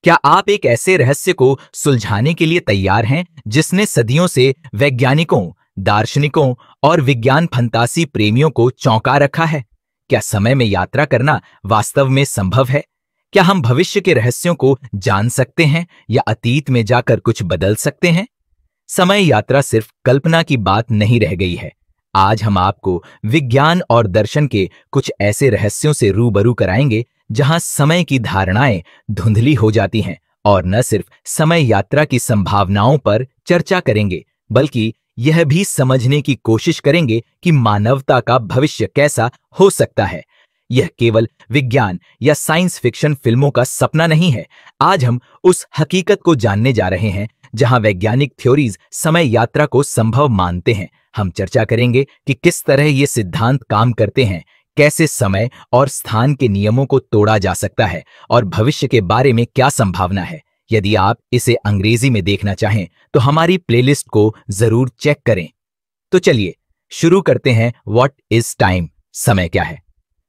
क्या आप एक ऐसे रहस्य को सुलझाने के लिए तैयार हैं जिसने सदियों से वैज्ञानिकों, दार्शनिकों और विज्ञान फंतासी प्रेमियों को चौंका रखा है? क्या समय में यात्रा करना वास्तव में संभव है? क्या हम भविष्य के रहस्यों को जान सकते हैं या अतीत में जाकर कुछ बदल सकते हैं? समय यात्रा सिर्फ कल्पना की बात नहीं रह गई है। आज हम आपको विज्ञान और दर्शन के कुछ ऐसे रहस्यों से रूबरू कराएंगे जहां समय की धारणाएं धुंधली हो जाती हैं, और न सिर्फ समय यात्रा की संभावनाओं पर चर्चा करेंगे बल्कि यह भी समझने की कोशिश करेंगे कि मानवता का भविष्य कैसा हो सकता है। यह केवल विज्ञान या साइंस फिक्शन फिल्मों का सपना नहीं है। आज हम उस हकीकत को जानने जा रहे हैं जहां वैज्ञानिक थ्योरीज समय यात्रा को संभव मानते हैं। हम चर्चा करेंगे कि किस तरह ये सिद्धांत काम करते हैं, कैसे समय और स्थान के नियमों को तोड़ा जा सकता है और भविष्य के बारे में क्या संभावना है। यदि आप इसे अंग्रेजी में देखना चाहें तो हमारी प्लेलिस्ट को जरूर चेक करें। तो चलिए शुरू करते हैं। What is time? समय क्या है?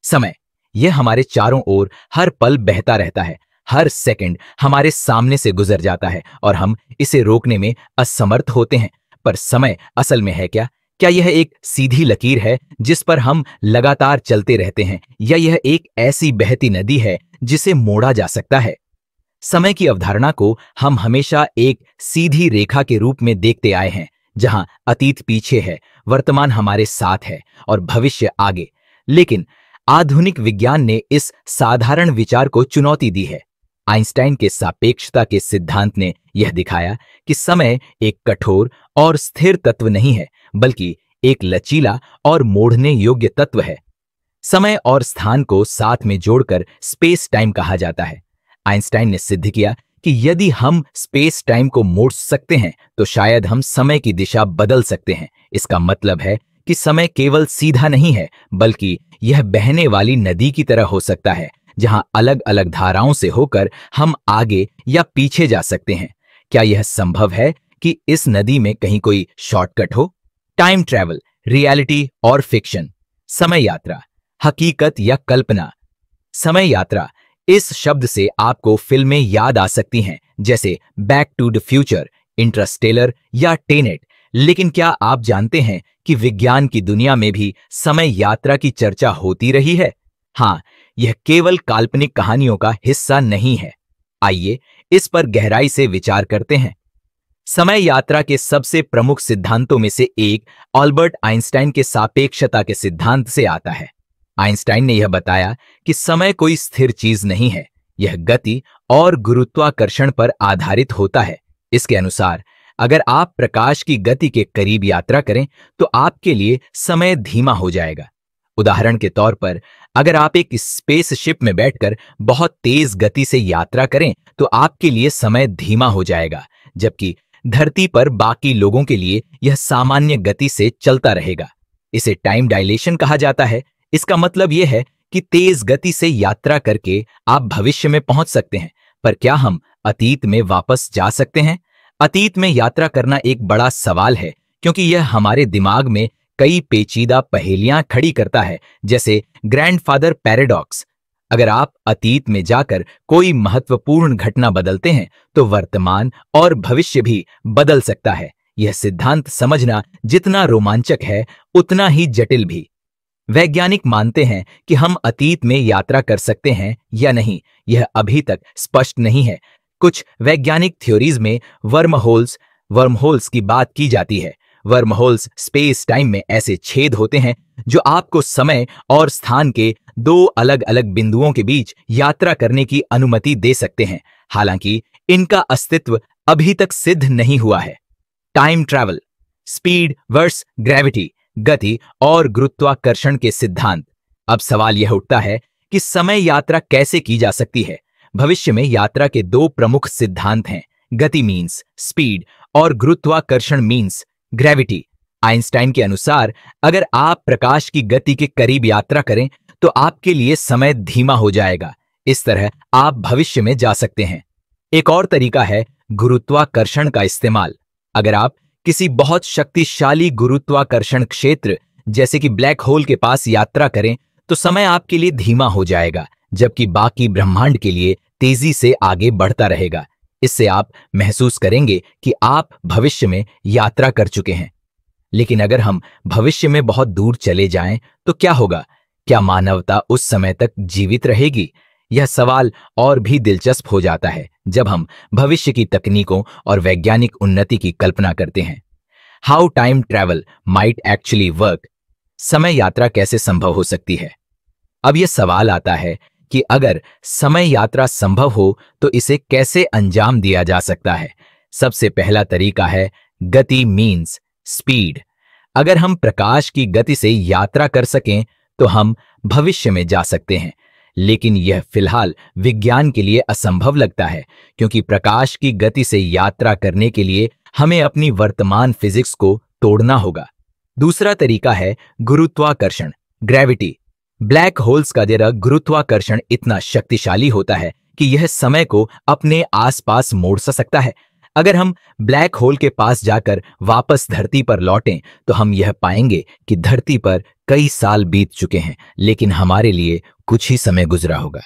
समय यह हमारे चारों ओर हर पल बहता रहता है। हर सेकंड हमारे सामने से गुजर जाता है और हम इसे रोकने में असमर्थ होते हैं। पर समय असल में है क्या? क्या यह एक सीधी लकीर है जिस पर हम लगातार चलते रहते हैं, या यह एक ऐसी बहती नदी है जिसे मोड़ा जा सकता है? समय की अवधारणा को हम हमेशा एक सीधी रेखा के रूप में देखते आए हैं, जहां अतीत पीछे है, वर्तमान हमारे साथ है और भविष्य आगे। लेकिन आधुनिक विज्ञान ने इस साधारण विचार को चुनौती दी है। आइंस्टाइन के सापेक्षता के सिद्धांत ने यह दिखाया कि समय एक कठोर और स्थिर तत्व नहीं है, बल्कि एक लचीला और मोड़ने योग्य तत्व है। समय और स्थान को साथ में जोड़कर स्पेस टाइम कहा जाता है। आइंस्टाइन ने सिद्ध किया कि यदि हम स्पेस टाइम को मोड़ सकते हैं तो शायद हम समय की दिशा बदल सकते हैं। इसका मतलब है कि समय केवल सीधा नहीं है, बल्कि यह बहने वाली नदी की तरह हो सकता है, जहां अलग अलग धाराओं से होकर हम आगे या पीछे जा सकते हैं। क्या यह संभव है कि इस नदी में कहीं कोई शॉर्टकट हो? टाइम ट्रैवल, रियलिटी और फिक्शन। समय यात्रा, हकीकत या कल्पना। समय यात्रा इस शब्द से आपको फिल्में याद आ सकती हैं, जैसे Back to the Future, Interstellar या टेनेट। लेकिन क्या आप जानते हैं कि विज्ञान की दुनिया में भी समय यात्रा की चर्चा होती रही है? हाँ, यह केवल काल्पनिक कहानियों का हिस्सा नहीं है। आइए इस पर गहराई से विचार करते हैं। समय यात्रा के सबसे प्रमुख सिद्धांतों में से एक अल्बर्ट आइंस्टाइन के सापेक्षता के सिद्धांत से आता है। आइंस्टाइन ने यह बताया कि समय कोई स्थिर चीज नहीं है, यह गति और गुरुत्वाकर्षण पर आधारित होता है। इसके अनुसार अगर आप प्रकाश की गति के करीब यात्रा करें तो आपके लिए समय धीमा हो जाएगा। उदाहरण के तौर पर, अगर आप एक स्पेसशिप में बैठकर बहुत तेज गति से यात्रा करें तो आपके लिए समय धीमा हो जाएगा, जबकि धरती पर बाकी लोगों के लिए यह सामान्य गति से चलता रहेगा। इसे टाइम डायलेशन कहा जाता है। इसका मतलब यह है कि तेज गति से यात्रा करके आप भविष्य में पहुंच सकते हैं, पर क्या हम अतीत में वापस जा सकते हैं? अतीत में यात्रा करना एक बड़ा सवाल है, क्योंकि यह हमारे दिमाग में कई पेचीदा पहेलियां खड़ी करता है, जैसे ग्रैंडफादर पैराडॉक्स। अगर आप अतीत में जाकर कोई महत्वपूर्ण घटना बदलते हैं तो वर्तमान और भविष्य भी बदल सकता है। यह सिद्धांत समझना जितना रोमांचक है उतना ही जटिल भी। वैज्ञानिक मानते हैं कि हम अतीत में यात्रा कर सकते हैं या नहीं, यह अभी तक स्पष्ट नहीं है। कुछ वैज्ञानिक थ्योरीज में वर्महोल्स की बात की जाती है। वर्महोल्स स्पेस टाइम में ऐसे छेद होते हैं जो आपको समय और स्थान के दो अलग अलग बिंदुओं के बीच यात्रा करने की अनुमति दे सकते हैं। हालांकि इनका अस्तित्व अभी तक सिद्ध नहीं हुआ है। Time travel, speed versus gravity, गति और गुरुत्वाकर्षण के सिद्धांत। अब सवाल यह उठता है कि समय यात्रा कैसे की जा सकती है। भविष्य में यात्रा के दो प्रमुख सिद्धांत हैं, गति मीन्स स्पीड और गुरुत्वाकर्षण मीन्स ग्रेविटी। आइंस्टाइन के अनुसार अगर आप प्रकाश की गति के करीब यात्रा करें तो आपके लिए समय धीमा हो जाएगा। इस तरह आप भविष्य में जा सकते हैं। एक और तरीका है गुरुत्वाकर्षण का इस्तेमाल। अगर आप किसी बहुत शक्तिशाली गुरुत्वाकर्षण क्षेत्र जैसे कि ब्लैक होल के पास यात्रा करें तो समय आपके लिए धीमा हो जाएगा, जबकि बाकी ब्रह्मांड के लिए तेजी से आगे बढ़ता रहेगा। इससे आप महसूस करेंगे कि आप भविष्य में यात्रा कर चुके हैं। लेकिन अगर हम भविष्य में बहुत दूर चले जाएं तो क्या होगा? क्या मानवता उस समय तक जीवित रहेगी? यह सवाल और भी दिलचस्प हो जाता है जब हम भविष्य की तकनीकों और वैज्ञानिक उन्नति की कल्पना करते हैं। How time travel might actually work. समय यात्रा कैसे संभव हो सकती है? अब यह सवाल आता है कि अगर समय यात्रा संभव हो तो इसे कैसे अंजाम दिया जा सकता है। सबसे पहला तरीका है गति मीन्स स्पीड। अगर हम प्रकाश की गति से यात्रा कर सकें तो हम भविष्य में जा सकते हैं, लेकिन यह फिलहाल विज्ञान के लिए असंभव लगता है, क्योंकि प्रकाश की गति से यात्रा करने के लिए हमें अपनी वर्तमान फिजिक्स को तोड़ना होगा। दूसरा तरीका है गुरुत्वाकर्षण, ग्रेविटी। ब्लैक होल्स का जरा गुरुत्वाकर्षण इतना शक्तिशाली होता है कि यह समय को अपने आसपास मोड़ सकता है। अगर हम ब्लैक होल के पास जाकर वापस धरती पर लौटें तो हम यह पाएंगे कि धरती पर कई साल बीत चुके हैं, लेकिन हमारे लिए कुछ ही समय गुजरा होगा।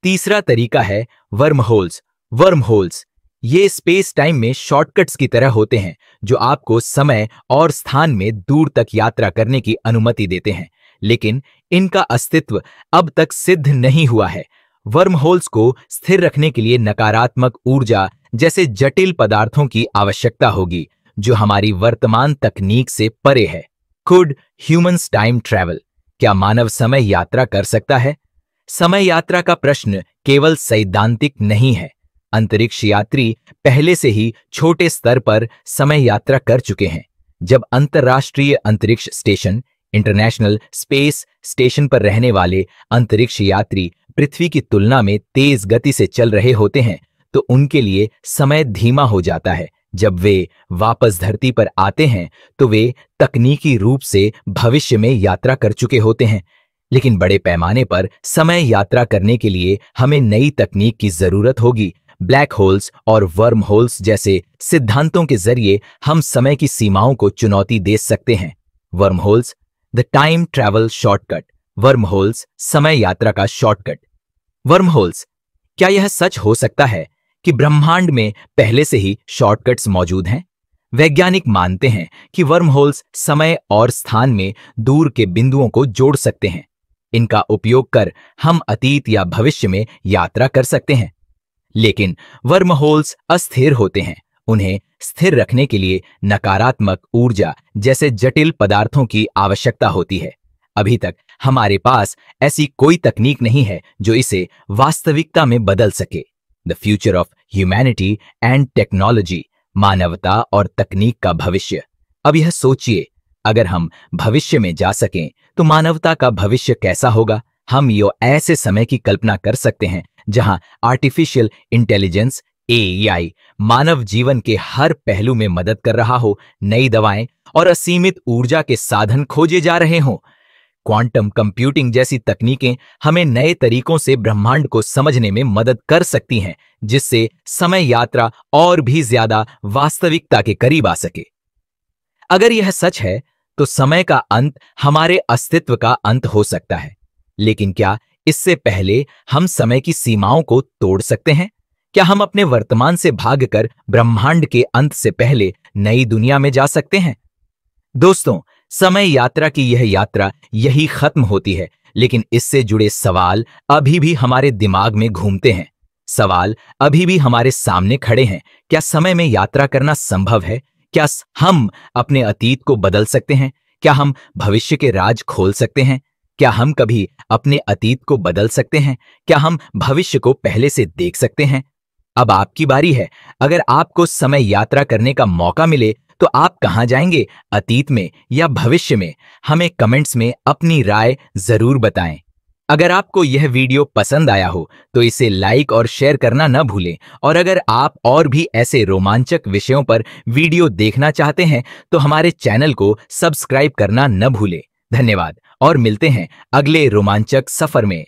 तीसरा तरीका है वर्म होल्स। वर्म होल्स ये स्पेस टाइम में शॉर्टकट्स की तरह होते हैं जो आपको समय और स्थान में दूर तक यात्रा करने की अनुमति देते हैं, लेकिन इनका अस्तित्व अब तक सिद्ध नहीं हुआ है। वर्म होल्स को स्थिर रखने के लिए नकारात्मक ऊर्जा जैसे जटिल पदार्थों की आवश्यकता होगी, जो हमारी वर्तमान तकनीक से परे है। कुड ह्यूमंस टाइम ट्रैवल, क्या मानव समय यात्रा कर सकता है? समय यात्रा का प्रश्न केवल सैद्धांतिक नहीं है। अंतरिक्ष यात्री पहले से ही छोटे स्तर पर समय यात्रा कर चुके हैं। जब अंतर्राष्ट्रीय अंतरिक्ष स्टेशन इंटरनेशनल स्पेस स्टेशन पर रहने वाले अंतरिक्ष यात्री पृथ्वी की तुलना में तेज गति से चल रहे होते हैं तो उनके लिए समय धीमा हो जाता है। जब वे वापस धरती पर आते हैं तो वे तकनीकी रूप से भविष्य में यात्रा कर चुके होते हैं। लेकिन बड़े पैमाने पर समय यात्रा करने के लिए हमें नई तकनीक की जरूरत होगी। ब्लैक होल्स और वर्म होल्स जैसे सिद्धांतों के जरिए हम समय की सीमाओं को चुनौती दे सकते हैं। Worm holes the time travel shortcut. Worm holes समय यात्रा का शॉर्टकट। वर्म होल्स, क्या यह सच हो सकता है कि ब्रह्मांड में पहले से ही शॉर्टकट्स मौजूद हैं? वैज्ञानिक मानते हैं कि वर्म होल्स समय और स्थान में दूर के बिंदुओं को जोड़ सकते हैं। इनका उपयोग कर हम अतीत या भविष्य में यात्रा कर सकते हैं। लेकिन वर्म होल्स अस्थिर होते हैं। उन्हें स्थिर रखने के लिए नकारात्मक ऊर्जा जैसे जटिल पदार्थों की आवश्यकता होती है। अभी तक हमारे पास ऐसी कोई तकनीक नहीं है जो इसे वास्तविकता में बदल सके। The future of humanity and technology, मानवता और तकनीक का भविष्य। अब यह सोचिए, अगर हम भविष्य में जा सकें तो मानवता का भविष्य कैसा होगा? हम यो ऐसे समय की कल्पना कर सकते हैं जहां आर्टिफिशियल इंटेलिजेंस AI मानव जीवन के हर पहलू में मदद कर रहा हो, नई दवाएं और असीमित ऊर्जा के साधन खोजे जा रहे हों। क्वांटम कंप्यूटिंग जैसी तकनीकें हमें नए तरीकों से ब्रह्मांड को समझने में मदद कर सकती हैं, जिससे समय यात्रा और भी ज्यादा वास्तविकता के करीब आ सके। अगर यह सच है तो समय का अंत हमारे अस्तित्व का अंत हो सकता है, लेकिन क्या इससे पहले हम समय की सीमाओं को तोड़ सकते हैं? क्या हम अपने वर्तमान से भागकर ब्रह्मांड के अंत से पहले नई दुनिया में जा सकते हैं? दोस्तों, समय यात्रा की यह यात्रा यही खत्म होती है, लेकिन इससे जुड़े सवाल अभी भी हमारे दिमाग में घूमते हैं। सवाल अभी भी हमारे सामने खड़े हैं। क्या समय में यात्रा करना संभव है? क्या हम अपने अतीत को बदल सकते हैं? क्या हम भविष्य के राज खोल सकते हैं? क्या हम कभी अपने अतीत को बदल सकते हैं? क्या हम भविष्य को पहले से देख सकते हैं? अब आपकी बारी है। अगर आपको समय यात्रा करने का मौका मिले तो आप कहां जाएंगे, अतीत में या भविष्य में? हमें कमेंट्स में अपनी राय जरूर बताएं। अगर आपको यह वीडियो पसंद आया हो तो इसे लाइक और शेयर करना न भूलें, और अगर आप और भी ऐसे रोमांचक विषयों पर वीडियो देखना चाहते हैं तो हमारे चैनल को सब्सक्राइब करना न भूलें। धन्यवाद और मिलते हैं अगले रोमांचक सफर में।